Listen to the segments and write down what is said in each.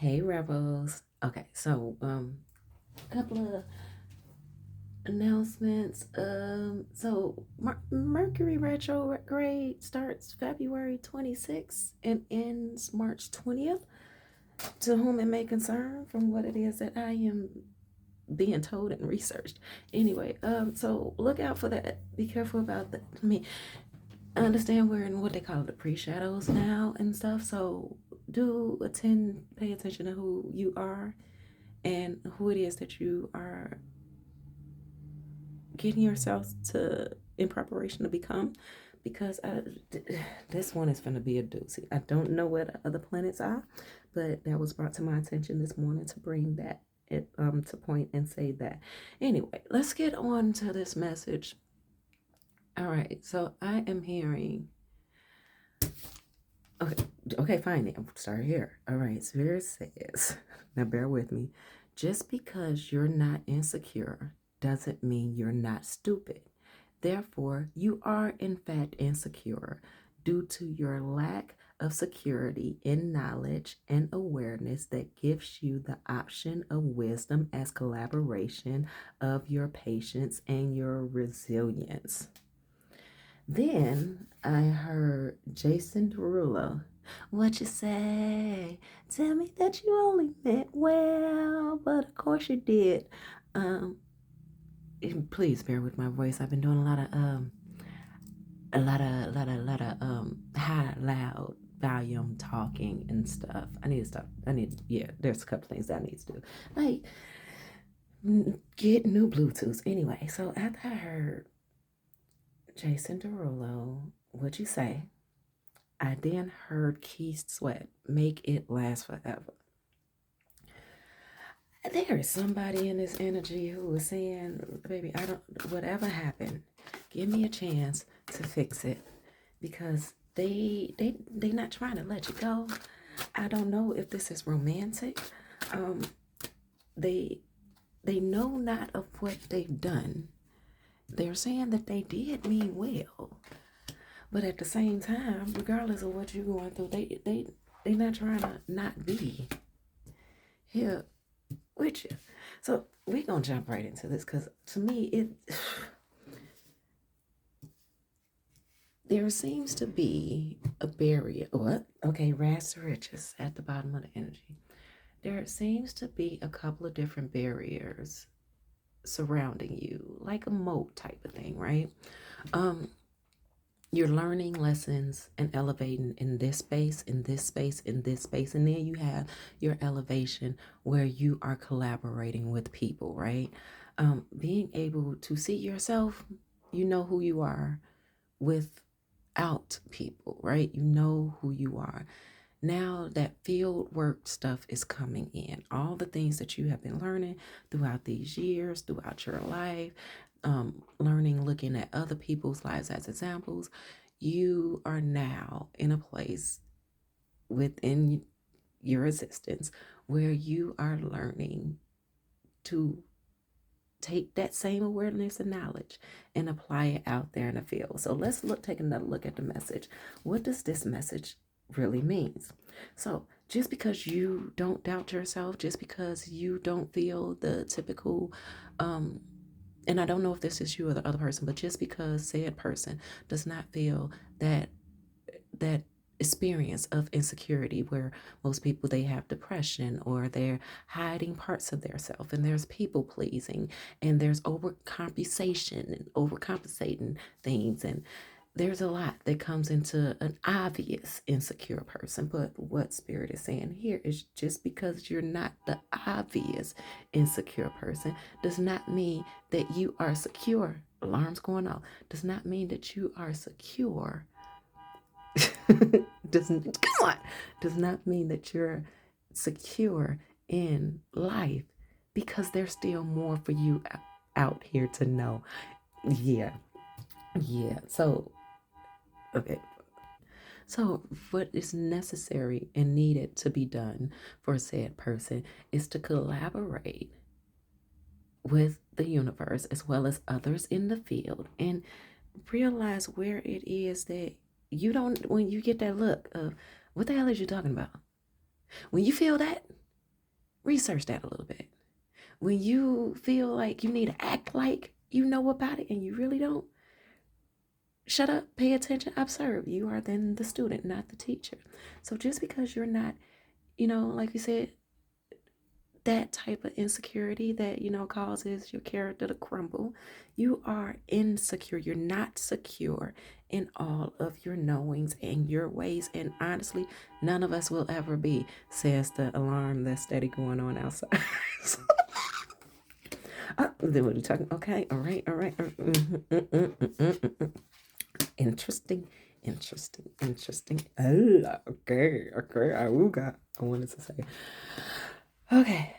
Hey Rebels. Okay, so a couple of announcements. Mercury retrograde starts February 26th and ends March 20th. To whom it may concern, from what it is that I am being told and researched. Anyway, so look out for that. Be careful about that. I understand we're in what they call the pre-shadows now and stuff. So pay attention to who you are and who it is that you are getting yourself to in preparation to become, because this one is going to be a doozy. I don't know where the other planets are, but that was brought to my attention this morning to bring that it to point and say that. Anyway, let's get on to this message. All right, so I am hearing. Okay, fine. I'll start here. All right, Spirit says, now bear with me. Just because you're not insecure doesn't mean you're not stupid. Therefore, you are in fact insecure due to your lack of security in knowledge and awareness that gives you the option of wisdom as collaboration of your patience and your resilience. Then I heard Jason Derulo. What you say? Tell me that you only meant well, but of course you did. Um, Please bear with my voice. I've been doing a lot of high, loud volume talking and stuff. I need to stop. There's a couple things that I need to do. Like, get new Bluetooths. Anyway, so after I heard Jason Derulo, what'd you say? I then heard Keith Sweat, Make It Last Forever. There is somebody in this energy who is saying, baby, whatever happened, give me a chance to fix it, because they not trying to let you go. I don't know if this is romantic. Um, they they know not of what they've done. They're saying that they did mean well, but at the same time, regardless of what you're going through, they not trying to not be here with you. So we're gonna jump right into this, because to me there seems to be a barrier. What? Okay, rags to riches at the bottom of the energy. There seems to be a couple of different barriers surrounding you, like a moat type of thing, right? Um, you're learning lessons and elevating in this space, in this space, in this space, and then you have your elevation where you are collaborating with people, right? Being able to see yourself, you know who you are without people, right? You know who you are. Now that field work stuff is coming in, all the things that you have been learning throughout these years, throughout your life, learning, looking at other people's lives as examples, you are now in a place within your existence where you are learning to take that same awareness and knowledge and apply it out there in the field. So let's take another look at the message. What does this message really means? So just because you don't doubt yourself, just because you don't feel the typical and I don't know if this is you or the other person, but just because said person does not feel that experience of insecurity, where most people, they have depression or they're hiding parts of their self, and there's people pleasing, and there's overcompensation and overcompensating things, and there's a lot that comes into an obvious insecure person. But what Spirit is saying here is, just because you're not the obvious insecure person does not mean that you are secure. Alarms going off. Does not mean that you are secure. Doesn't Come on. Does not mean that you're secure in life, because there's still more for you out here to know. Yeah. Yeah. So okay. So, what is necessary and needed to be done for a said person is to collaborate with the universe as well as others in the field, and realize where it is that you don't, when you get that look of, what the hell is you talking about? When you feel that, Research that a little bit. When you feel like you need to act like you know about it and you really don't, shut up, pay attention, observe. You are then the student, not the teacher. So just because you're not, like you said, that type of insecurity that, causes your character to crumble, you are insecure. You're not secure in all of your knowings and your ways. And honestly, none of us will ever be, says the alarm that's steady going on outside. Then what are you talking? Okay, all right, all right. Interesting, interesting, interesting. Oh, okay, okay. I wanted to say. Okay,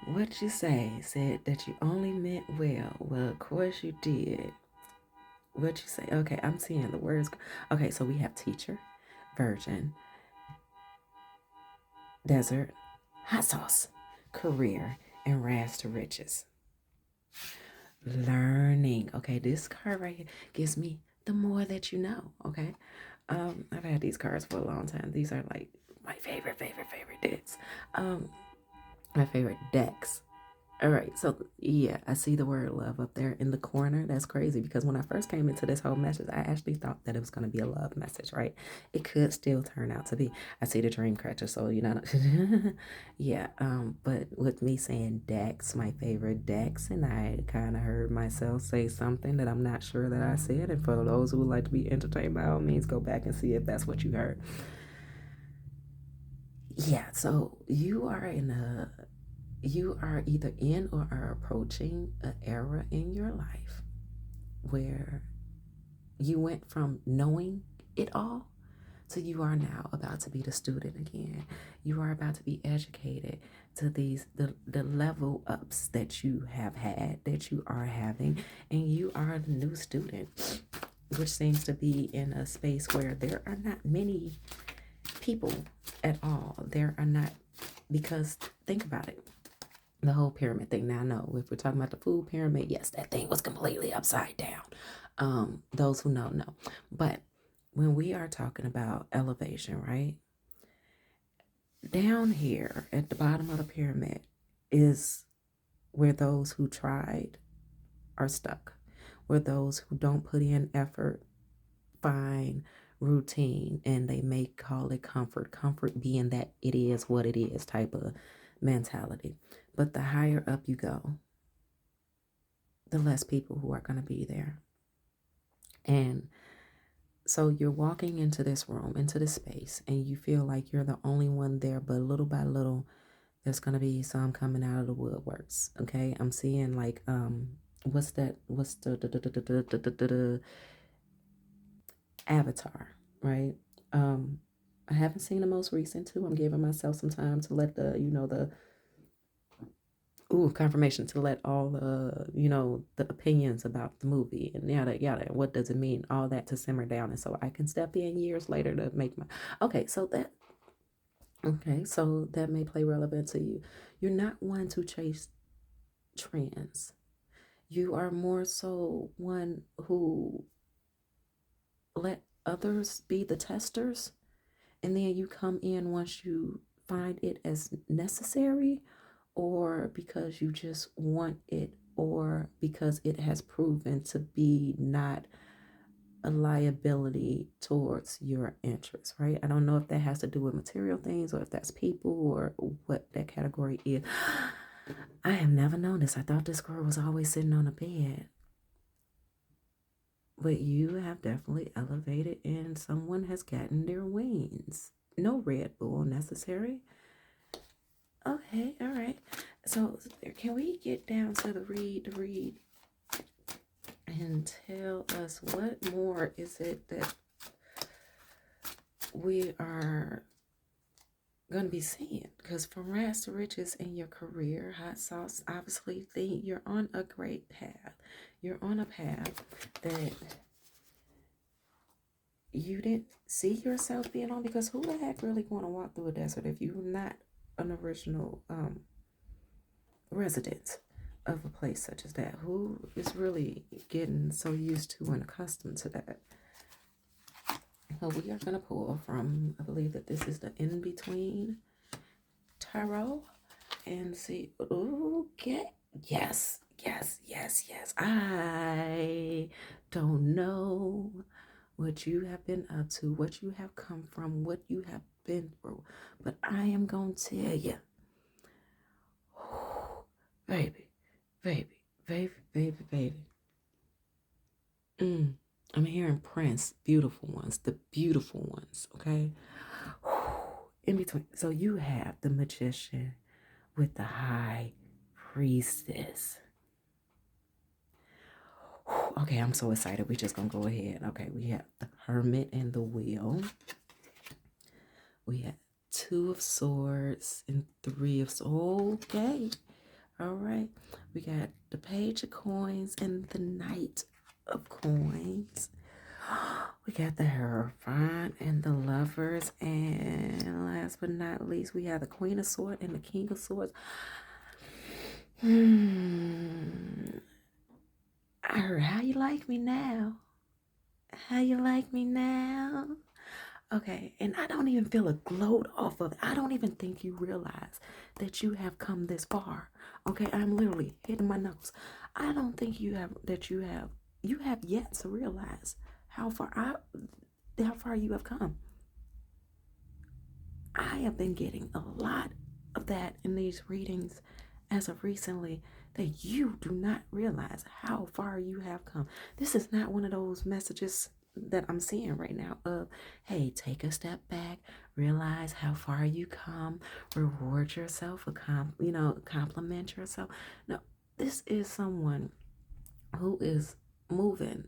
what you say? Said that you only meant well. Well, of course you did. What you say? Okay, I'm seeing the words. Okay, so we have teacher, virgin, desert, hot sauce, career, and rags to riches. Learning. Okay, this card right here gives me the more that you know. Okay, I've had these cards for a long time. These are like my favorite decks. My favorite decks. All right, so yeah, I see the word love up there in the corner. That's crazy because when I first came into this whole message, I actually thought that it was going to be a love message, right? It could still turn out to be. I see the dream catcher, so yeah. But with me saying Dex, my favorite Dex, and I kind of heard myself say something that I'm not sure that I said. And for those who would like to be entertained, by all means, go back and see if that's what you heard. Yeah, so you are either in or are approaching an era in your life where you went from knowing it all to you are now about to be the student again. You are about to be educated to the level ups that you have had, that you are having, and you are the new student, which seems to be in a space where there are not many people at all. There are not, because think about it, the whole pyramid thing. Now, I know if we're talking about the food pyramid, yes, that thing was completely upside down. Those who know. But when we are talking about elevation, right? Down here at the bottom of the pyramid is where those who tried are stuck, where those who don't put in effort find routine, and they may call it comfort being that it is what it is type of mentality. But the higher up you go, the less people who are going to be there. And so you're walking into this room, into this space, and you feel like you're the only one there, but little by little, there's going to be some coming out of the woodworks. Okay. I'm seeing like, what's that? What's the Avatar, right? I haven't seen the most recent two. I'm giving myself some time to let the confirmation, to let all the opinions about the movie and yada yada, what does it mean, all that to simmer down, and so I can step in years later to make my okay. So that may play relevant to you. You're not one to chase trends. You are more so one who let others be the testers, and then you come in once you find it as necessary, or because you just want it, or because it has proven to be not a liability towards your interests, right? I don't know if that has to do with material things or if that's people or what that category is. I have never known this. I thought this girl was always sitting on a bed. But you have definitely elevated and someone has gotten their wings. No Red Bull necessary. Okay, all right. So can we get down to the read and tell us what more is it that we are going to be seeing? Because from rags to riches in your career, hot sauce, obviously you're on a great path. You're on a path that you didn't see yourself being on, because who the heck really want to walk through a desert if you're not an original resident of a place such as that? Who is really getting so used to and accustomed to that? So we are going to pull from, I believe that this is the In Between Tarot. and see. Okay. Yes, yes, yes, yes. I don't know what you have been up to, what you have come from, what you have been through, but I am going to tell you, baby, baby, baby, baby, baby. I'm hearing Prince, beautiful ones, the beautiful ones, okay? In between. So you have the magician with the high priestess. Okay, I'm so excited. We just gonna go ahead. Okay, we have the hermit and the wheel. We have two of swords and three of swords. Okay, all right. We got the page of coins and the knight of coins. We got the Hierophant and the lovers, and last but not least, we have the Queen of Swords and the King of Swords. I heard how you like me now. How you like me now? Okay, and I don't even feel a gloat off of it. I don't even think you realize that you have come this far. Okay, I'm literally hitting my nose. I don't think you have yet to realize how far you have come. I have been getting a lot of that in these readings as of recently, that you do not realize how far you have come. This is not one of those messages that I'm seeing right now of, hey, take a step back, realize how far you come, reward yourself, compliment yourself. No, this is someone who is moving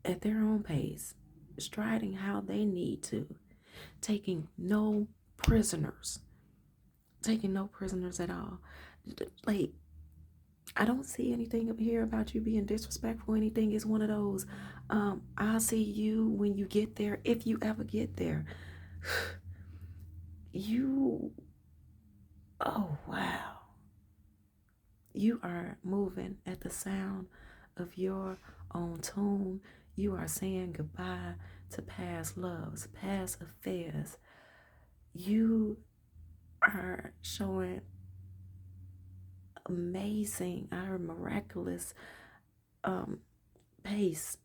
at their own pace, striding how they need to, taking no prisoners, taking no prisoners at all. Like, I don't see anything up here about you being disrespectful or anything. It's one of those, I'll see you when you get there, if you ever get there. You, oh wow. You are moving at the sound of your own tune. You are saying goodbye to past loves, past affairs. You are showing amazing, our miraculous pace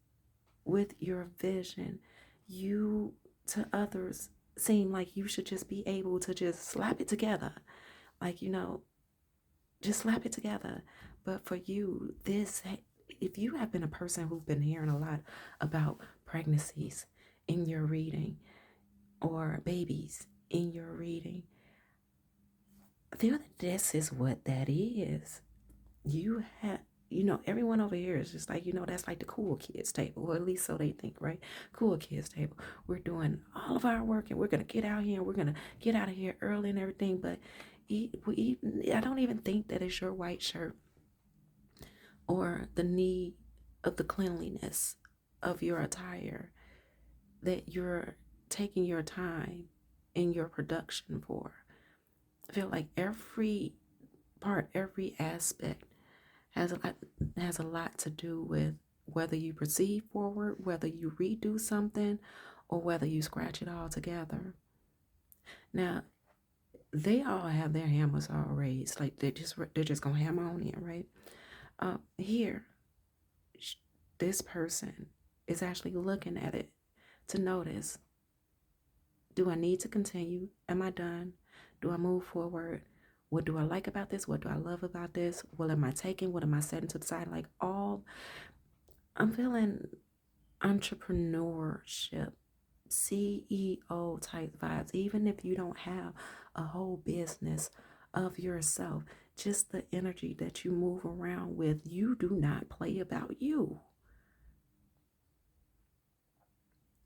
with your vision. You, to others, seem like you should just be able to just slap it together. Like, just slap it together. But for you, if you have been a person who's been hearing a lot about pregnancies in your reading or babies in your reading, feel that this is what that is. You have, everyone over here is just like, that's like the cool kids table, or at least so they think, right? Cool kids table. We're doing all of our work and we're going to get out here and we're going to get out of here early and everything. But I don't even think that it's your white shirt or the need of the cleanliness of your attire that you're taking your time in your production for. I feel like every part, every aspect has a lot to do with whether you proceed forward, whether you redo something, or whether you scratch it all together. Now, they all have their hammers all raised, like they're just gonna hammer on in, right? Here, this person is actually looking at it to notice: do I need to continue? Am I done? Do I move forward? What do I like about this? What do I love about this? What am I taking? What am I setting to the side? Like, I'm feeling entrepreneurship, CEO type vibes, even if you don't have a whole business of yourself, just the energy that you move around with. You do not play about you.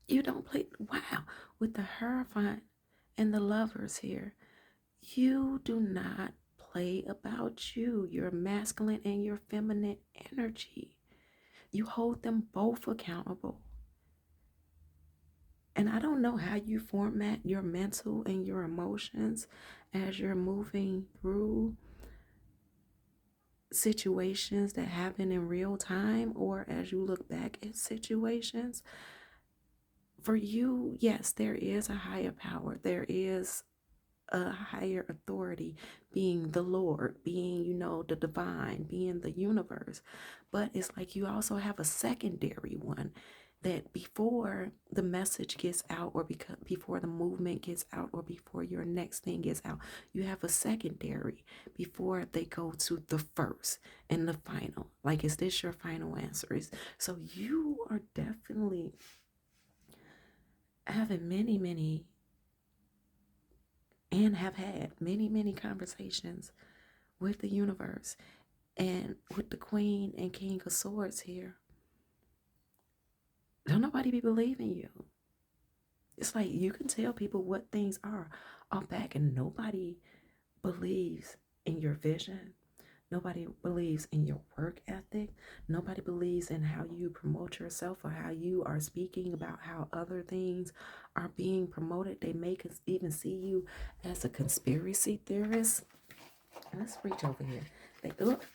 You don't play, wow, with the Hierophant and the lovers here. You do not play about you, your masculine and your feminine energy. You hold them both accountable. And I don't know how you format your mental and your emotions as you're moving through situations that happen in real time, or as you look back at situations. For you, yes, there is a higher power. There is a higher authority, being the Lord, being, the divine, being the universe. But it's like you also have a secondary one that before the message gets out, or before the movement gets out, or before your next thing gets out, you have a secondary before they go to the first and the final. Like, is this your final answer? So you are definitely having many and have had many conversations with the universe, and with the Queen and King of Swords here. Don't nobody be believing you. It's like you can tell people what things are back, and nobody believes in your vision. Nobody believes in your work ethic. Nobody believes in how you promote yourself, or how you are speaking about how other things are being promoted. They may even see you as a conspiracy theorist. Let's reach over here. Look,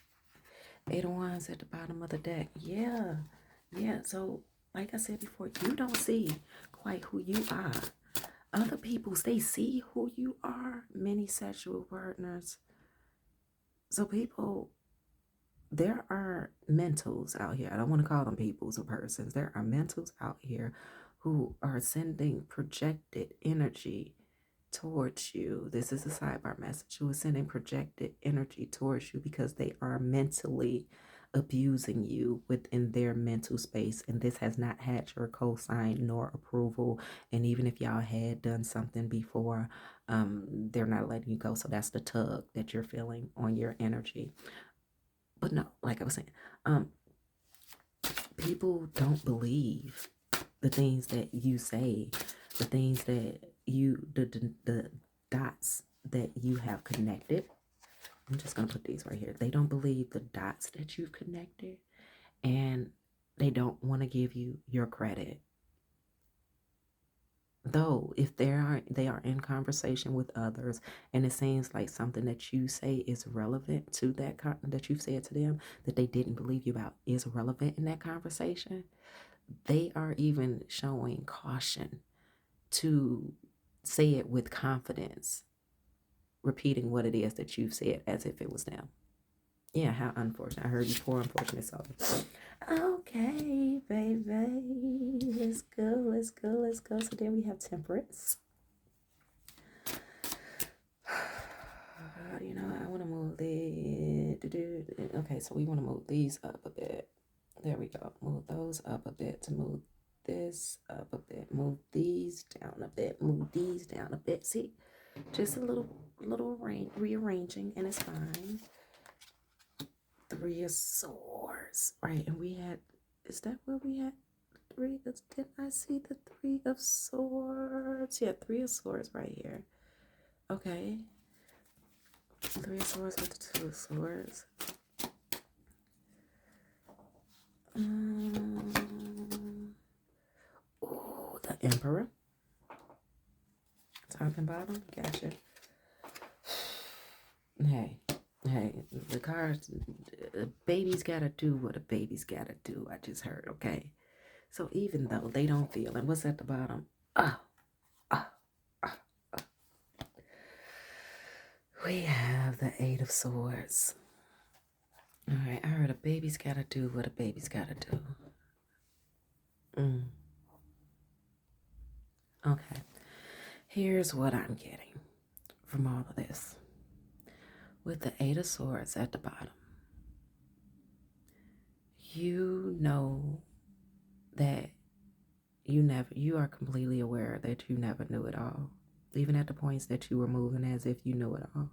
8 of Wands at the bottom of the deck. Yeah. So, like I said before, you don't see quite who you are. Other people, they see who you are. Many sexual partners. So people, there are mentals out here. I don't want to call them peoples or persons. There are mentals out here who are sending projected energy towards you. This is a sidebar message. Who is sending projected energy towards you because they are mentally abusing you within their mental space, and this has not had your cosign nor approval. And even if y'all had done something before, they're not letting you go. So that's the tug that you're feeling on your energy. But no, like I was saying, people don't believe the things that you say, the things that the dots that you have connected. I'm just going to put these right here. They don't believe the dots that you've connected, and they don't want to give you your credit. Though if they are in conversation with others, and it seems like something that you say is relevant to that you've said to them that they didn't believe you about is relevant in that conversation, they are even showing caution to say it with confidence, repeating what it is that you've said as if it was them. Yeah, how unfortunate. I heard you pour unfortunate souls. Okay, baby. Let's go. So then we have Temperance. I want to move okay, so we want to move these up a bit. There we go. Move those up a bit to move this up a bit. Move these down a bit. Move these down a bit. See? Just a little rearranging, and it's fine. 3 of Swords. Right, and we had, is that where we had 3? Did I see the 3 of Swords? Yeah, 3 of Swords right here. Okay. 3 of Swords with the 2 of Swords. Oh, the Emperor. Top and bottom. Gotcha. Hey, the cards, a baby's gotta do what a baby's gotta do. I just heard, okay? So even though they don't feel, and what's at the bottom? We have the 8 of Swords. All right, I heard a baby's gotta do what a baby's gotta do. Okay, here's what I'm getting from all of this. With the 8 of Swords at the bottom, you know that you are completely aware that you never knew it all. Even at the points that you were moving as if you knew it all.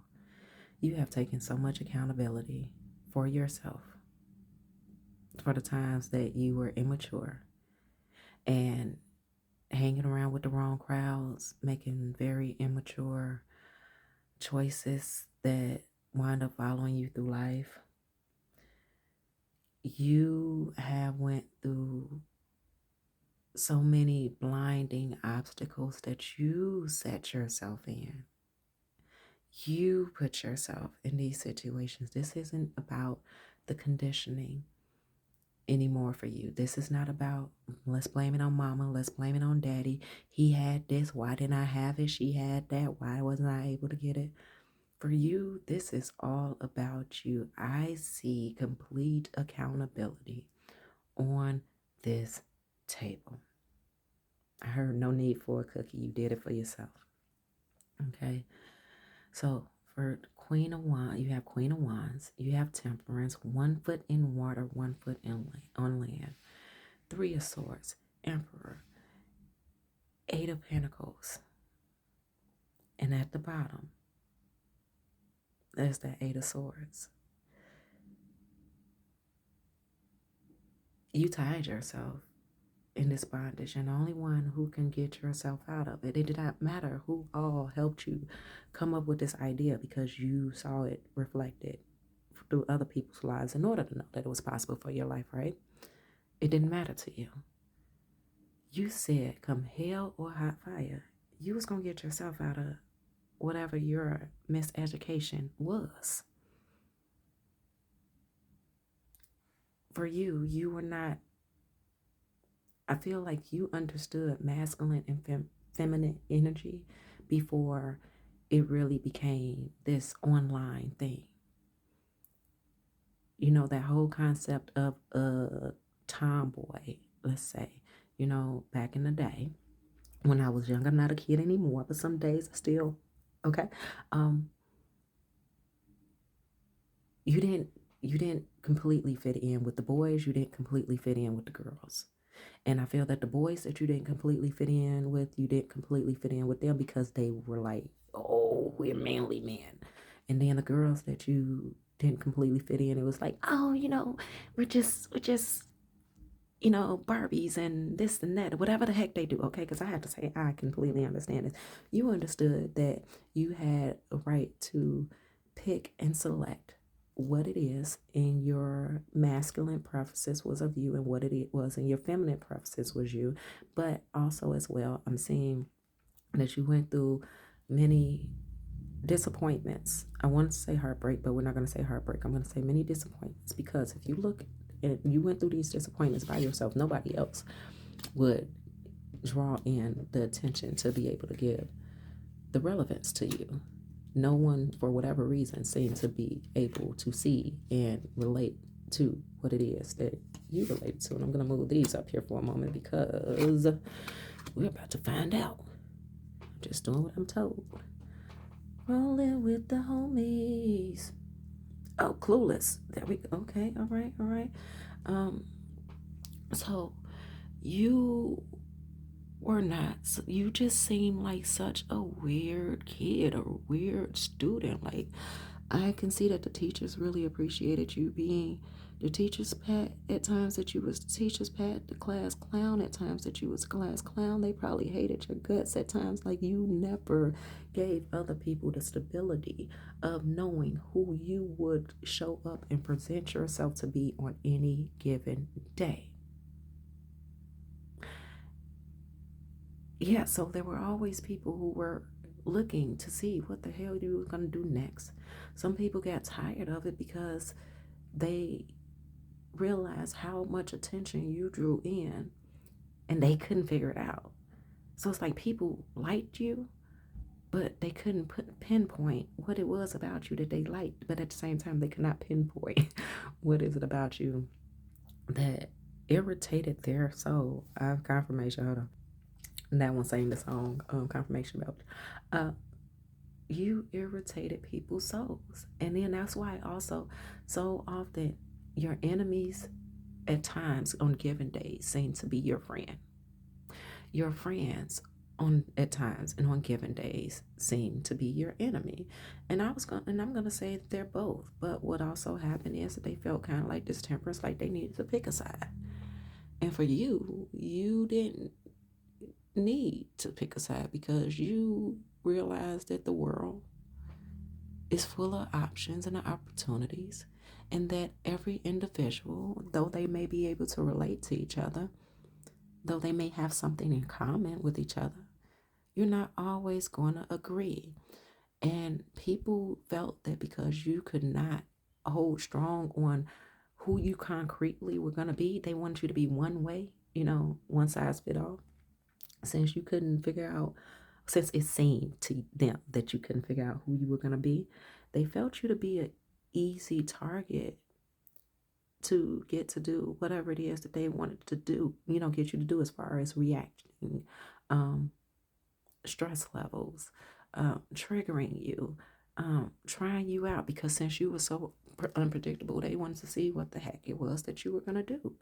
You have taken so much accountability for yourself, for the times that you were immature and hanging around with the wrong crowds, making very immature choices that wind up following you through life. You have went through so many blinding obstacles that you set yourself in. You put yourself in these situations. This isn't about the conditioning. anymore for you. This is not about let's blame it on mama, let's blame it on daddy. He had this, why didn't I have it? She had that, why wasn't I able to get it? For you, this is all about you. I see complete accountability on this table. I heard no need for a cookie. You did it for yourself. Okay. So for Queen of Wands, you have Queen of Wands, you have Temperance, 1 foot in water, 1 foot on land. 3 of Swords, Emperor, 8 of Pentacles. And at the bottom, there's that 8 of Swords. You tied yourself in this bondage, and the only one who can get yourself out of it. It did not matter who all helped you come up with this idea, because you saw it reflected through other people's lives in order to know that it was possible for your life, right? It didn't matter to you. You said, come hell or hot fire, you was going to get yourself out of whatever your miseducation was. For you, you were not, I feel like you understood masculine and feminine energy before it really became this online thing. You know, that whole concept of a tomboy, let's say, you know, back in the day when I was young, I'm not a kid anymore, but some days I still, okay. You didn't completely fit in with the boys, you didn't completely fit in with the girls. And I feel that the boys that you didn't completely fit in with, you didn't completely fit in with them because they were like, oh, we're manly men. And then the girls that you didn't completely fit in, it was like, oh, you know, we're just, you know, Barbies and this and that, whatever the heck they do, okay? Because I have to say, I completely understand this. You understood that you had a right to pick and select what it is in your masculine preferences was of you, and what it was in your feminine preferences was you. But also as well, I'm seeing that you went through many disappointments. I want to say heartbreak, but we're not going to say heartbreak. I'm going to say many disappointments, because if you look and you went through these disappointments by yourself, nobody else would draw in the attention to be able to give the relevance to you. No one, for whatever reason, seemed to be able to see and relate to what it is that you relate to. And I'm going to move these up here for a moment, because we're about to find out. I'm just doing what I'm told. Rolling with the homies. Oh, Clueless. There we go. Okay, all right. So you were not, you just seem like such a weird kid, a weird student. Like, I can see that the teachers really appreciated you being the teacher's pet at times, that you was the teacher's pet, the class clown at times, that you was class clown. They probably hated your guts at times. Like, you never gave other people the stability of knowing who you would show up and present yourself to be on any given day. Yeah, so there were always people who were looking to see what the hell you were going to do next. Some people got tired of it because they realized how much attention you drew in, and they couldn't figure it out. So it's like people liked you, but they couldn't pinpoint what it was about you that they liked. But at the same time, they could not pinpoint what is it about you that irritated their soul. I have confirmation. Hold on. That one sang the song, Confirmation Belt. You irritated people's souls. And then that's why also so often your enemies at times on given days seem to be your friend. Your friends at times and on given days seem to be your enemy. And I'm gonna say that they're both. But what also happened is that they felt kind of like distemperance, like they needed to pick a side. And for you, you didn't need to pick a side, because you realize that the world is full of options and opportunities, and that every individual, though they may be able to relate to each other, though they may have something in common with each other, you're not always going to agree. And people felt that because you could not hold strong on who you concretely were going to be. They wanted you to be one way, one size fit all. Since you couldn't figure out, since it seemed to them that you couldn't figure out who you were going to be, they felt you to be an easy target to get to do whatever it is that they wanted to do, get you to do as far as reacting, um, stress levels, triggering you, trying you out, because since you were so unpredictable, they wanted to see what the heck it was that you were going to do.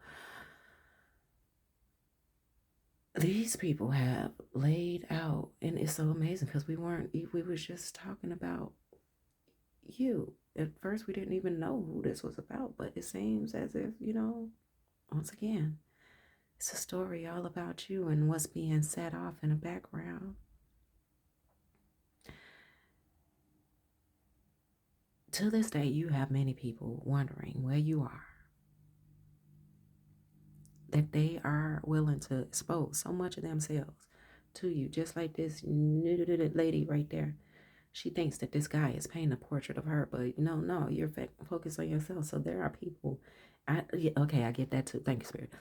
These people have laid out, and it's so amazing because we was just talking about you. At first, we didn't even know who this was about, but it seems as if, once again, it's a story all about you and what's being set off in the background. To this day, you have many people wondering where you are, that they are willing to expose so much of themselves to you, just like this lady right there. She thinks that this guy is painting a portrait of her, but no, you're focused on yourself. So there are people. I get that too. Thank you, Spirit.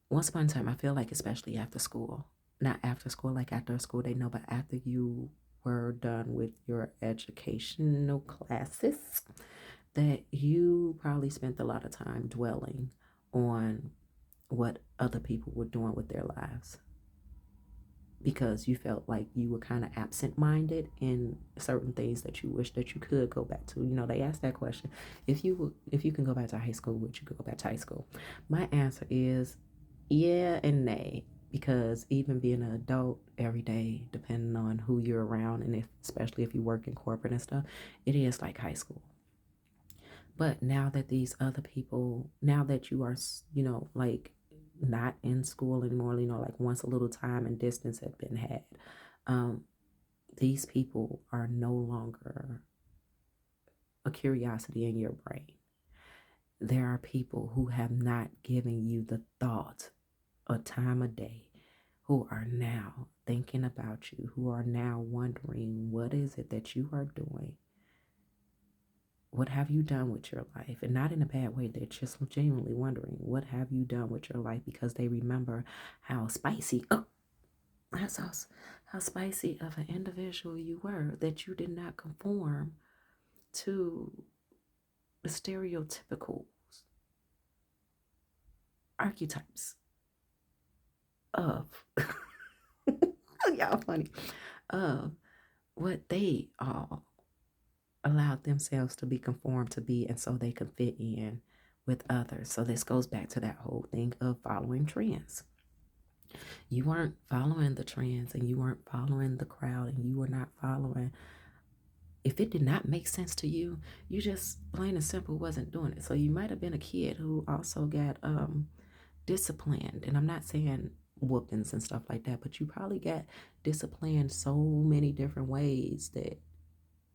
Once upon a time, I feel like, especially after school, not after school, like after school they know, but after you were done with your educational classes, that you probably spent a lot of time dwelling on what other people were doing with their lives, because you felt like you were kind of absent-minded in certain things that you wish that you could go back to. They asked that question, if you can go back to high school, would you go back to high school? My answer is yeah and nay, because even being an adult every day, depending on who you're around, and especially if you work in corporate and stuff, it is like high school. But now that these other people, now that you are, like not in school anymore, like once a little time and distance had been had, um, these people are no longer a curiosity in your brain. There are people who have not given you the thought or time of day, who are now thinking about you, who are now wondering, what is it that you are doing? What have you done with your life? And not in a bad way. They're just genuinely wondering, what have you done with your life? Because they remember how spicy, how spicy of an individual you were, that you did not conform to the stereotypical archetypes of, y'all funny, of what they all allowed themselves to be conformed to be, and so they could fit in with others. So this goes back to that whole thing of following trends. You weren't following the trends, and you weren't following the crowd, and you were not following. If it did not make sense to you, you just plain and simple wasn't doing it. So you might have been a kid who also got disciplined, and I'm not saying whoopings and stuff like that, but you probably got disciplined so many different ways that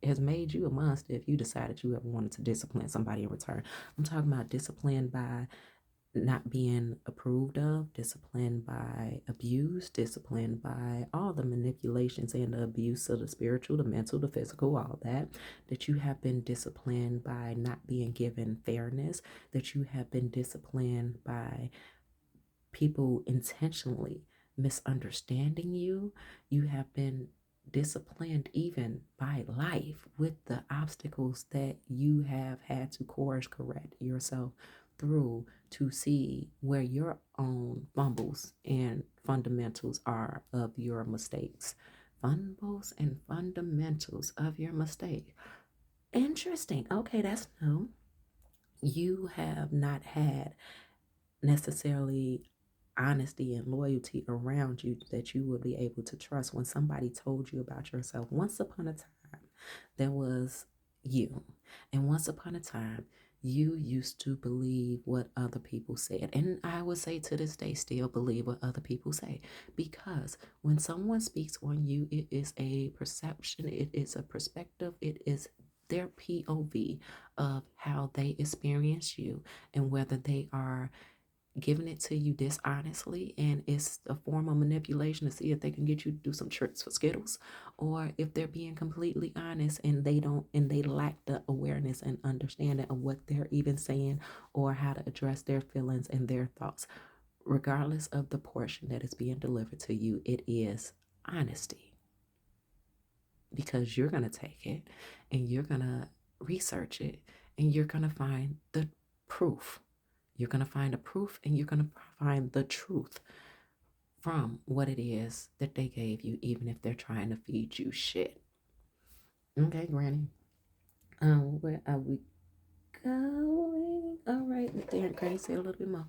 has made you a monster if you decided you ever wanted to discipline somebody in return. I'm talking about discipline by not being approved of, disciplined by abuse, disciplined by all the manipulations and the abuse of the spiritual, the mental, the physical, all that you have been disciplined by not being given fairness, that you have been disciplined by people intentionally misunderstanding you. You have been disciplined even by life with the obstacles that you have had to course correct yourself through to see where your own fumbles and fundamentals are of your mistakes. Fumbles and fundamentals of your mistake. Interesting. Okay, that's new. You have not had necessarily honesty and loyalty around you that you would be able to trust when somebody told you about yourself. Once upon a time, there was you. And once upon a time, you used to believe what other people said. And I would say to this day, still believe what other people say. Because when someone speaks on you, it is a perception, it is a perspective, it is their POV of how they experience you, and whether they are giving it to you dishonestly, and it's a form of manipulation to see if they can get you to do some tricks for Skittles, or if they're being completely honest and they lack the awareness and understanding of what they're even saying or how to address their feelings and their thoughts. Regardless of the portion that is being delivered to you, it is honesty, because you're going to take it and you're going to research it and you're going to find the proof. You're going to find a proof and you're going to find the truth from what it is that they gave you, even if they're trying to feed you shit. Okay, Granny. Where are we going? All right, Darren, Granny, say a little bit more.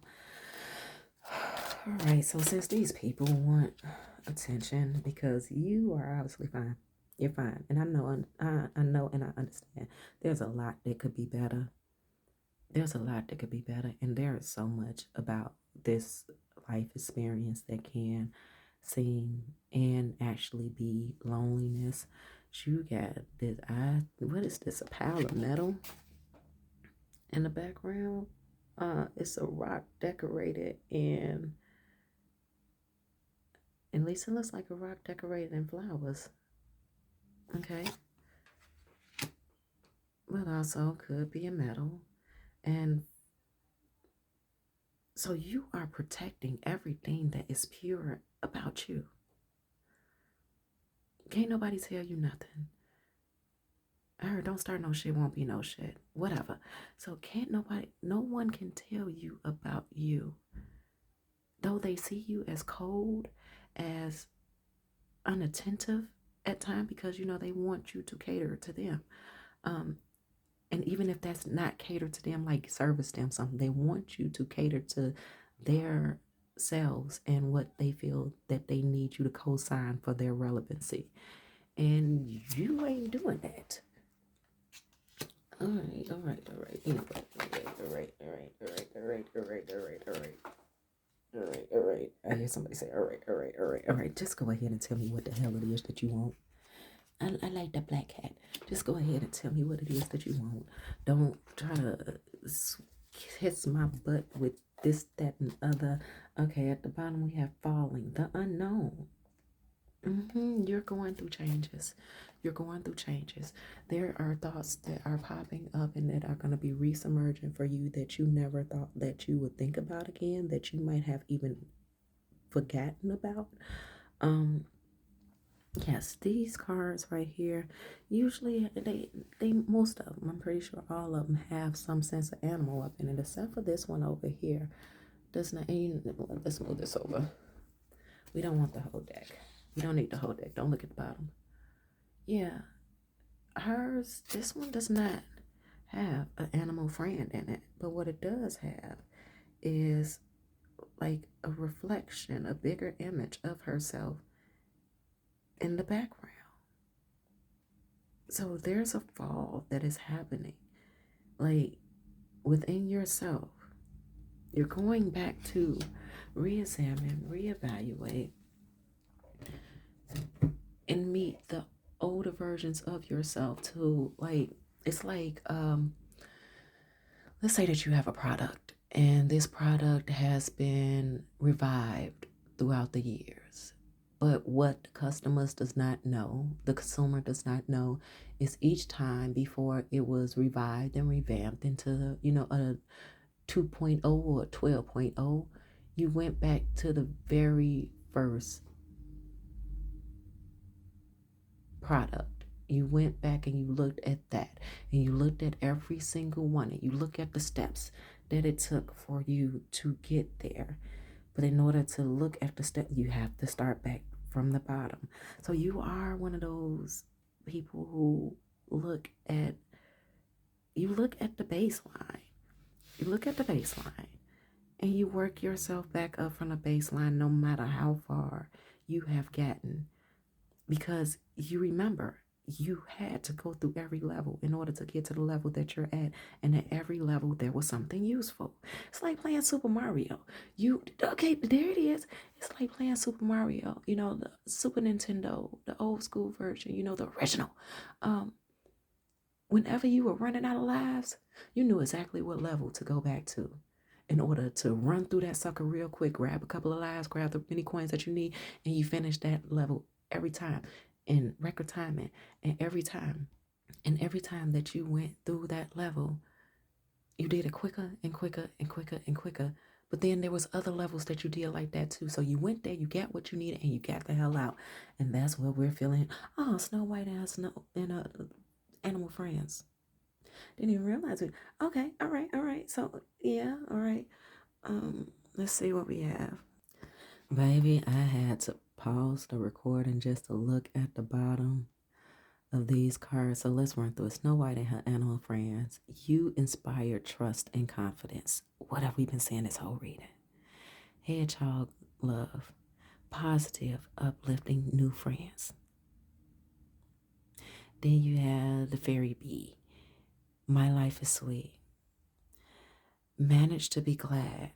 All right, so since these people want attention, because you are obviously fine, you're fine, and I know, I know, and I understand. There's a lot that could be better. There's a lot that could be better, and there is so much about this life experience that can seem and actually be loneliness. You got this. What is this? A pile of metal in the background? It's a rock decorated in. At least it looks like a rock decorated in flowers. Okay. But also could be a metal. And so you are protecting everything that is pure about you. Can't nobody tell you nothing. I heard don't start no shit, won't be no shit. Whatever. So no one can tell you about you. Though they see you as cold, as unattentive at times, because they want you to cater to them. And even if that's not cater to them, like service them something, they want you to cater to their selves and what they feel that they need you to co-sign for their relevancy. And you ain't doing that. All right. All right. I hear somebody say, all right. Just go ahead and tell me what the hell it is that you want. I like the black cat. Just go ahead and tell me what it is that you want. Don't try to kiss my butt with this, that, and other. Okay, at the bottom we have falling, the unknown. You're going through changes. You're going through changes. There are thoughts that are popping up and that are going to be resubmerging for you that you never thought that you would think about again, that you might have even forgotten about. Yes, these cards right here, usually they most of them, I'm pretty sure all of them have some sense of animal up in it, except for this one over here. Does not. Let's move this over. We don't want the whole deck. We don't need the whole deck. Don't look at the bottom. Yeah, this one does not have an animal friend in it, but what it does have is like a reflection, a bigger image of herself in the background. So there's a fall that is happening, like within yourself. You're going back to re-examine, reevaluate, and meet the older versions of yourself to it's like let's say that you have a product and this product has been revived throughout the years. But what the customers does not know, the consumer does not know, is each time before it was revived and revamped into, a 2.0 or 12.0, you went back to the very first product. You went back and you looked at that, and you looked at every single one, and you look at the steps that it took for you to get there. But in order to look at the step, you have to start back from the bottom. So you are one of those people who look at the baseline. You look at the baseline and you work yourself back up from the baseline no matter how far you have gotten, because you remember you had to go through every level in order to get to the level that you're at, and at every level there was something useful. It's like playing Super Mario. Okay, there it is. It's like playing Super Mario, the Super Nintendo, the old school version, the original. Whenever you were running out of lives, you knew exactly what level to go back to. in order to run through that sucker real quick, grab a couple of lives, grab the many coins that you need, and you finish that level every time in record timing. And every time that you went through that level, you did it quicker and quicker and quicker and quicker. But then there was other levels that you did like that too. So you went there, you got what you needed, and you got the hell out. And that's what we're feeling. Oh, Snow White and Snow and Animal Friends. Didn't even realize it. Okay, all right. So yeah, all right. Let's see what we have. Baby, I had to pause the recording just to look at the bottom of these cards. So let's run through it. Snow White and her animal friends. You inspire trust and confidence. What have we been saying this whole reading? Hedgehog love. Positive, uplifting new friends. Then you have the fairy bee. My life is sweet. Manage to be glad.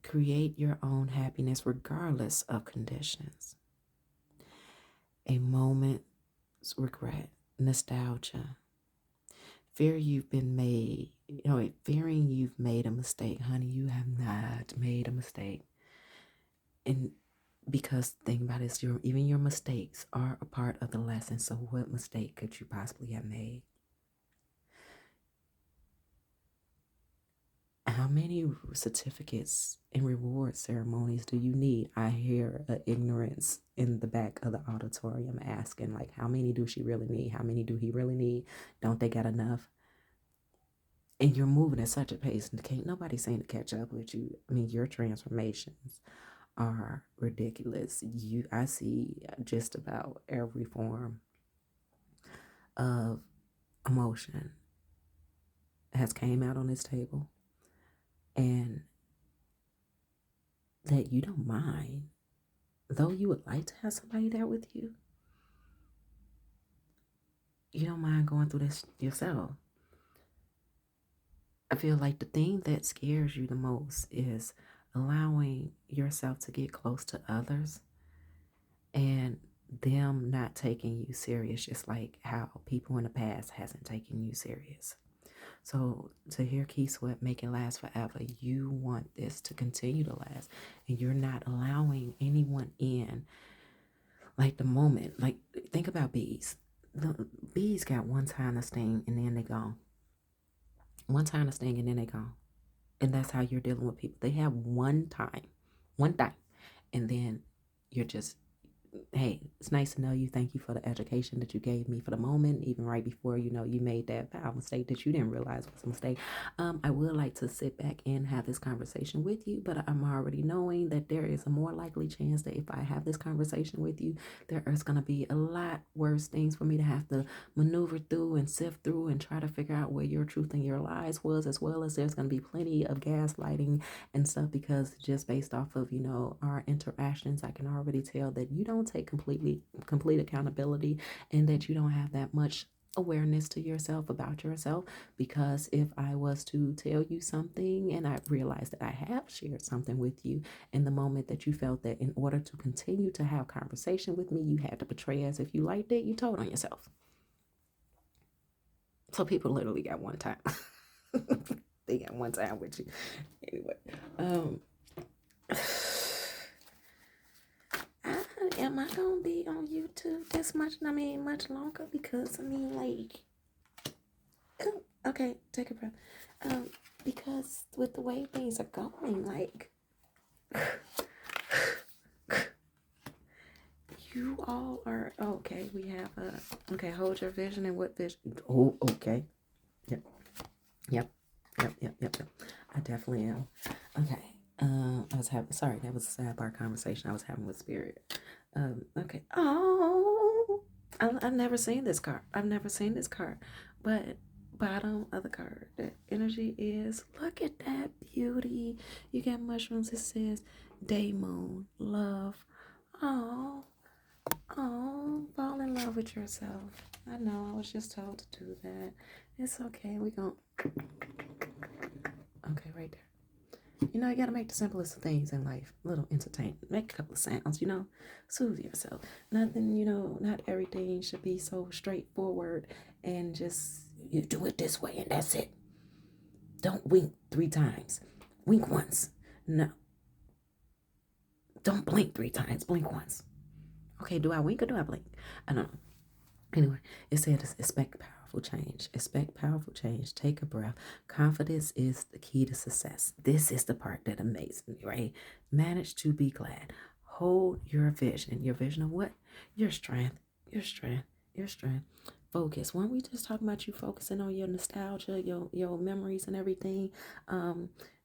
Create your own happiness regardless of conditions. A moment's regret. Nostalgia. Fearing you've made a mistake. Honey, you have not made a mistake. And because think about it, even your mistakes are a part of the lesson. So what mistake could you possibly have made? How many certificates and reward ceremonies do you need? I hear ignorance in the back of the auditorium asking, like, how many do she really need? How many do he really need? Don't they got enough? And you're moving at such a pace, and can't nobody seem to catch up with you. I mean, your transformations are ridiculous. I see just about every form of emotion has came out on this table, and that you don't mind, though you would like to have somebody there with you, you don't mind going through this yourself. I feel like the thing that scares you the most is allowing yourself to get close to others and them not taking you serious, just like how people in the past hasn't taken you serious. So to hear Keith Sweat make it last forever, you want this to continue to last, and you're not allowing anyone in. Like the moment, like think about bees. The bees got one time to sting and then they gone. One time to sting and then they gone. And that's how you're dealing with people. They have one time, and then you're just, hey, it's nice to know you. Thank you for the education that you gave me for the moment, even right before, you made that foul mistake that you didn't realize was a mistake. I would like to sit back and have this conversation with you, but I'm already knowing that there is a more likely chance that if I have this conversation with you, there is going to be a lot worse things for me to have to maneuver through and sift through and try to figure out where your truth and your lies was, as well as there's going to be plenty of gaslighting and stuff, because just based off of, our interactions, I can already tell that you don't take complete accountability, and that you don't have that much awareness to yourself about yourself. Because if I was to tell you something and I realized that I have shared something with you in the moment that you felt that in order to continue to have conversation with me, you had to portray as if you liked it, you told on yourself. So people literally got one time. They got one time with you. Anyway, am I gonna be on YouTube this much? Much longer, because okay, take a breath. Because with the way things are going, you all are okay. We have okay. Hold your vision, and what vision? Oh, okay. Yep. I definitely am. Okay. I was having. Sorry, that was a sidebar conversation I was having with Spirit. Okay. Oh, I've never seen this card. But bottom of the card, the energy is, look at that beauty. You got mushrooms. It says day moon, love. Oh, fall in love with yourself. I know. I was just told to do that. It's okay. We gon' okay, right there. You gotta make the simplest of things in life a little entertainment. Make a couple of sounds, soothe yourself. Nothing, not everything should be so straightforward and just, you do it this way and that's it. Don't wink 3 times. Wink once. No, don't blink 3 times. Blink once. Okay, do I wink or do I blink? I don't know. Anyway, it said expect powerful change. Expect powerful change. Take a breath. Confidence is the key to success. This is the part that amazes me, right? Manage to be glad. Hold your vision. Your vision of what? Your strength. Your strength. Your strength. Focus. Weren't we just talking about you focusing on your nostalgia, your memories and everything?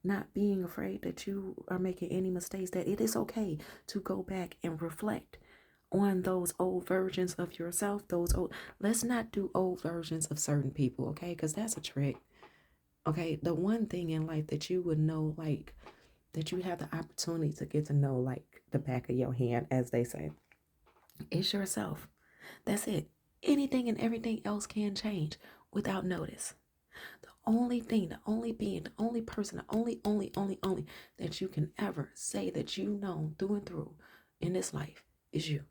Not being afraid that you are making any mistakes, that it is okay to go back and reflect on those old versions of yourself. Let's not do old versions of certain people, okay? Because that's a trick. Okay, the one thing in life that you would know, like, that you have the opportunity to get to know, like the back of your hand, as they say, is yourself. That's it. Anything and everything else can change without notice. The only thing, the only being, the only person, the only that you can ever say that you know through and through in this life is you.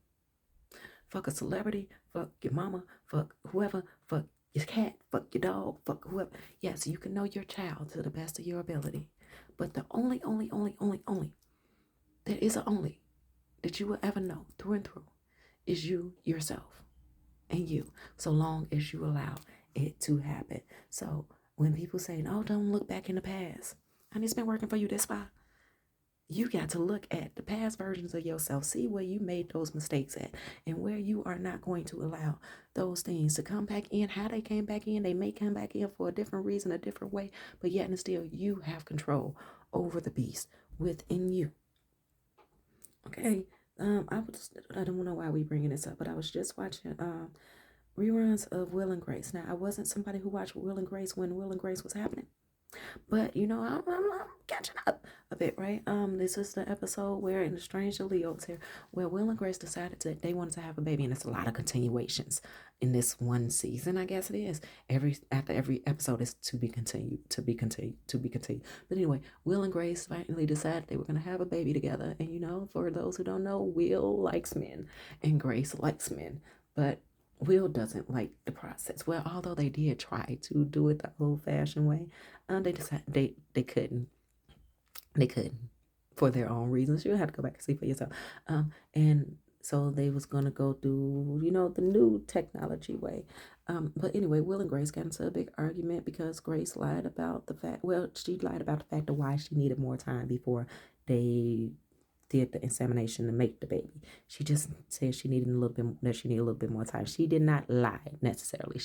Fuck a celebrity, fuck your mama, fuck whoever, fuck your cat, fuck your dog, fuck whoever. Yes, you can know your child to the best of your ability. But the only, there is an only that you will ever know through and through is you, yourself, and you, so long as you allow it to happen. So when people say, oh, don't look back in the past, and it's been working for you this far, you got to look at the past versions of yourself, see where you made those mistakes at, and where you are not going to allow those things to come back in. How they came back in, they may come back in for a different reason, a different way, but yet and still you have control over the beast within you. Okay, I don't know why we bringing this up, but I was just watching reruns of Will and Grace. Now, I wasn't somebody who watched Will and Grace when Will and Grace was happening. But I'm catching up a bit, right? This is the episode where in the Strange Leos here, where Will and Grace decided that they wanted to have a baby, and it's a lot of continuations in this one season. I guess it is. After every episode is to be continued, to be continued, to be continued. But anyway, Will and Grace finally decided they were gonna have a baby together. And for those who don't know, Will likes men, and Grace likes men, but Will doesn't like the process. Well, although they did try to do it the old-fashioned way, they decided they couldn't. They couldn't for their own reasons. You have to go back and see for yourself. And so they was gonna go through, the new technology way. But anyway, Will and Grace got into a big argument because Grace lied about the fact. Well, she lied about the fact of why she needed more time before they did the insemination to make the baby. She just said she needed a little bit more time. She did not lie necessarily.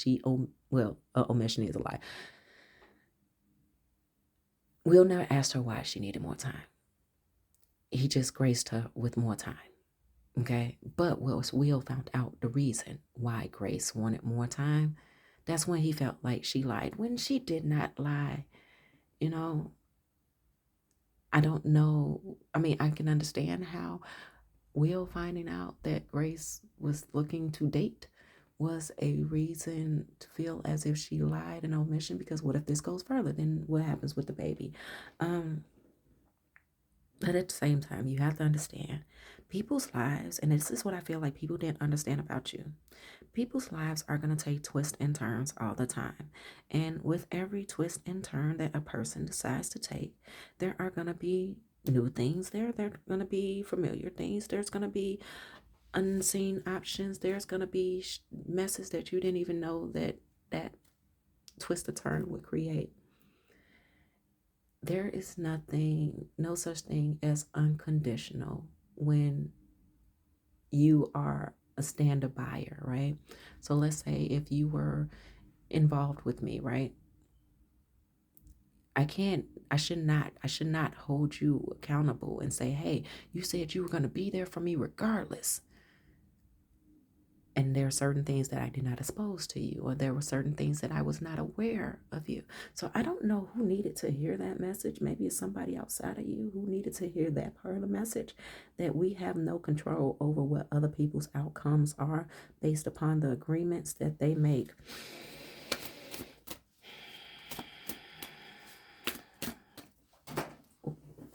Omission is a lie. Will never asked her why she needed more time. He just graced her with more time. Okay. But once Will found out the reason why Grace wanted more time, that's when he felt like she lied. When she did not lie, I don't know. I mean, I can understand how Will finding out that Grace was looking to date was a reason to feel as if she lied in omission, because what if this goes further? Then what happens with the baby? But at the same time, you have to understand people's lives, and this is what I feel like people didn't understand about you. People's lives are going to take twists and turns all the time. And with every twist and turn that a person decides to take, there are going to be new things there. There are going to be familiar things. There's going to be unseen options. There's going to be messes that you didn't even know that twist or turn would create. There is no such thing as unconditional when you are a stand-up buyer, right? So let's say if you were involved with me, right? I should not hold you accountable and say, hey, you said you were going to be there for me regardless. And there are certain things that I did not expose to you, or there were certain things that I was not aware of you. So I don't know who needed to hear that message. Maybe it's somebody outside of you who needed to hear that part of the message, that we have no control over what other people's outcomes are based upon the agreements that they make.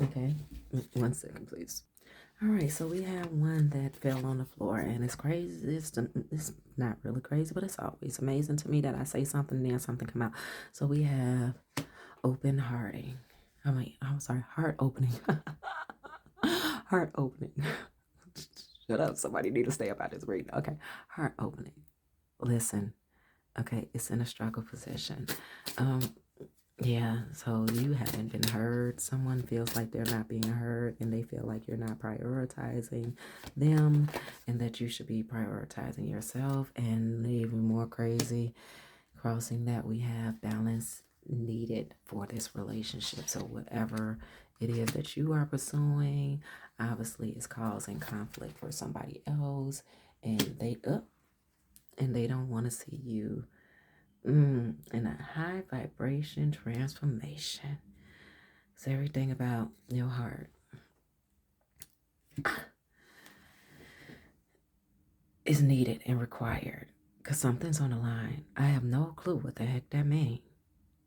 Okay, 1 second, please. All right, so we have one that fell on the floor, and it's crazy. It's not really crazy, but it's always amazing to me that I say something and then something come out. So we have open hearting. I'm sorry, heart opening. Heart opening. Shut up. Somebody need to stay about this reading. Okay. Heart opening. Listen. Okay. It's in a struggle position. Um, yeah. So you haven't been heard. Someone feels like they're not being heard and they feel like you're not prioritizing them and that you should be prioritizing yourself. And even more crazy, crossing that, we have balance needed for this relationship. So whatever it is that you are pursuing obviously is causing conflict for somebody else, and they don't want to see you in a high vibration transformation. It's everything about your heart is needed and required because something's on the line. I have no clue what the heck that means,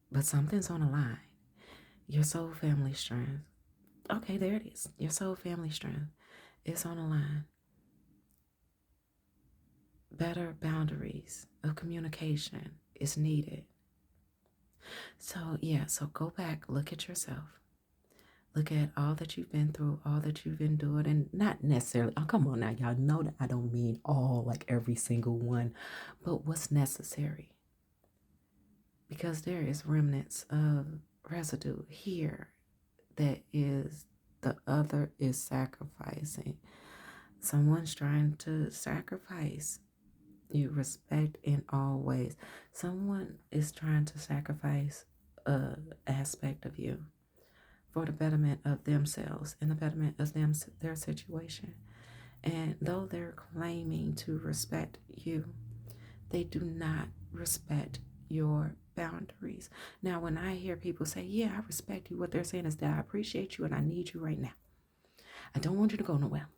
but something's on the line. Your soul family strength. Okay, there it is. Your soul family strength is on the line. Better boundaries of communication is needed. So, yeah, so go back, look at yourself. Look at all that you've been through, all that you've endured, and not necessarily, oh, come on now, y'all know that I don't mean all, like every single one, but what's necessary. Because there is remnants of residue here that is the other is sacrificing. Someone's trying to sacrifice you respect in all ways. Someone is trying to sacrifice a aspect of you for the betterment of themselves and the betterment of their situation. And though they're claiming to respect you, they do not respect your boundaries. Now, when I hear people say, yeah, I respect you, what they're saying is that I appreciate you and I need you right now. I don't want you to go nowhere.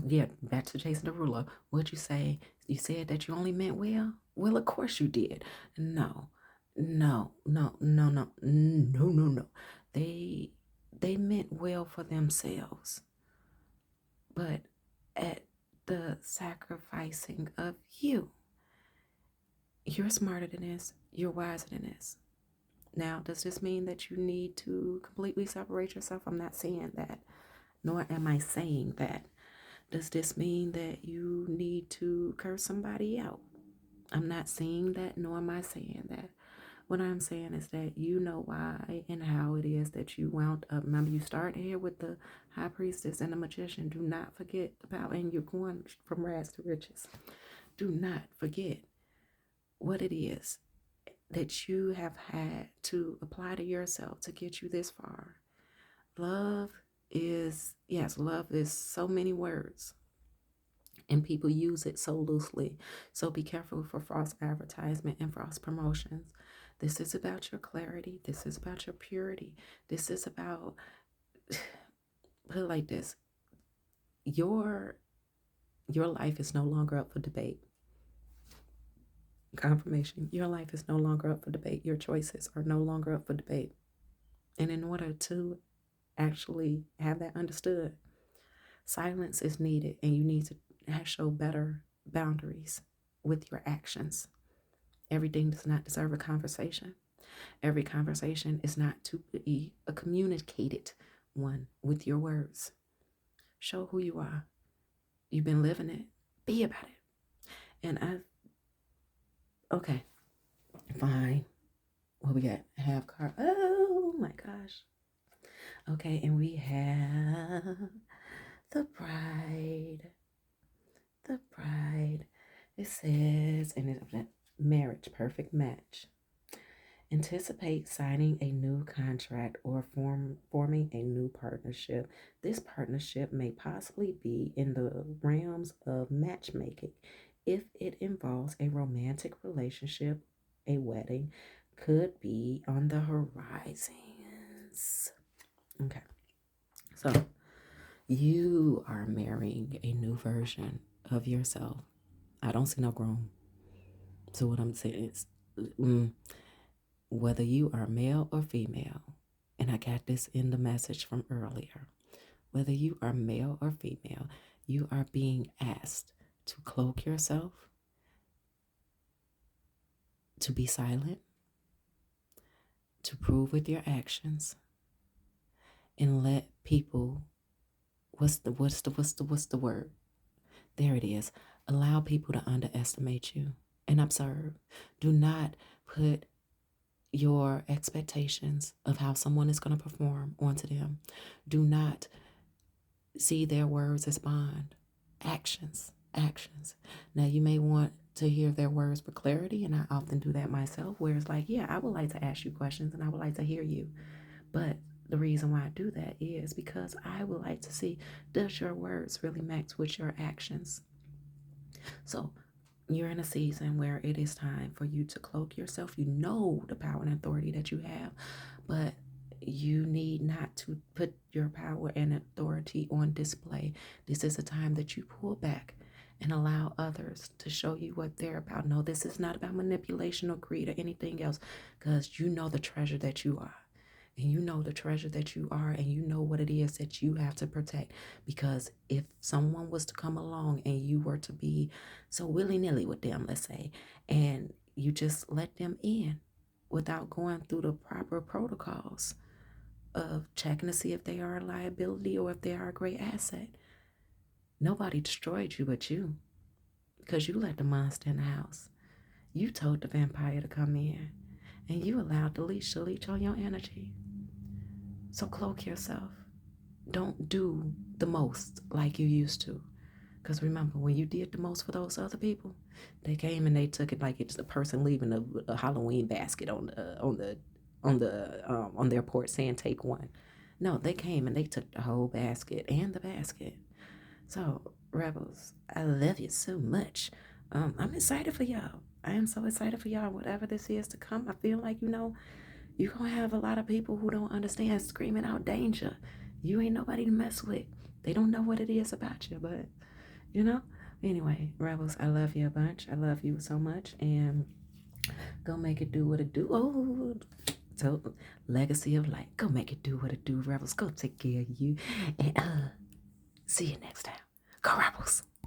Yeah, back to Jason Derulo. What'd you say? You said that you only meant well? Well, of course you did. No, no, no, no, no, no, no, no. They meant well for themselves, but at the sacrificing of you. You're smarter than this. You're wiser than this. Now, does this mean that you need to completely separate yourself? I'm not saying that, nor am I saying that. Does this mean that you need to curse somebody out? I'm not saying that, nor am I saying that. What I'm saying is that you know why and how it is that you wound up. Remember, you start here with the high priestess and the magician. Do not forget about, and you're going from rags to riches. Do not forget what it is that you have had to apply to yourself to get you this far. Love is, yes, love is so many words and people use it so loosely. So be careful for false advertisement and false promotions. This is about your clarity. This is about your purity. This is about, put it like this, your life is no longer up for debate. Confirmation, your life is no longer up for debate. Your choices are no longer up for debate. And in order to actually have that understood, silence is needed, and you need to show better boundaries with your actions. Everything does not deserve a conversation. Every conversation is not to be a communicated one with your words. Show who you are. You've been living it. Be about it. And okay, fine. What we got? Have car. Oh my gosh. Okay, and we have the bride. The bride. It says, and it's marriage, perfect match. Anticipate signing a new contract or forming a new partnership. This partnership may possibly be in the realms of matchmaking. If it involves a romantic relationship, a wedding could be on the horizons. Okay, so you are marrying a new version of yourself. I don't see no groom. So what I'm saying is, whether you are male or female, and I got this in the message from earlier, whether you are male or female, you are being asked to cloak yourself, to be silent, to prove with your actions and let people, what's the word? There it is. Allow people to underestimate you and observe. Do not put your expectations of how someone is going to perform onto them. Do not see their words as bond. Actions, actions. Now, you may want to hear their words for clarity, and I often do that myself, where it's like, yeah, I would like to ask you questions and I would like to hear you. But the reason why I do that is because I would like to see, does your words really match with your actions? So you're in a season where it is time for you to cloak yourself. You know the power and authority that you have, but you need not to put your power and authority on display. This is a time that you pull back and allow others to show you what they're about. No, this is not about manipulation or greed or anything else, because you know the treasure that you are. And you know the treasure that you are, and you know what it is that you have to protect. Because if someone was to come along and you were to be so willy-nilly with them, let's say, and you just let them in without going through the proper protocols of checking to see if they are a liability or if they are a great asset, nobody destroyed you but you, because you let the monster in the house. You told the vampire to come in, and you allowed the leash to leech on your energy. So cloak yourself. Don't do the most like you used to. Because remember, when you did the most for those other people, they came and they took it like it's a person leaving a Halloween basket on their porch saying take one. No, they came and they took the whole basket and the basket. So, rebels, I love you so much. I'm excited for y'all. I am so excited for y'all. Whatever this is to come, I feel like you're gonna have a lot of people who don't understand screaming out danger. You ain't nobody to mess with. They don't know what it is about you, but you know. Anyway, rebels, I love you a bunch. I love you so much, and go make it do what it do. Oh, so legacy of light. Go make it do what it do, rebels. Go take care of you, and see you next time. Go rebels.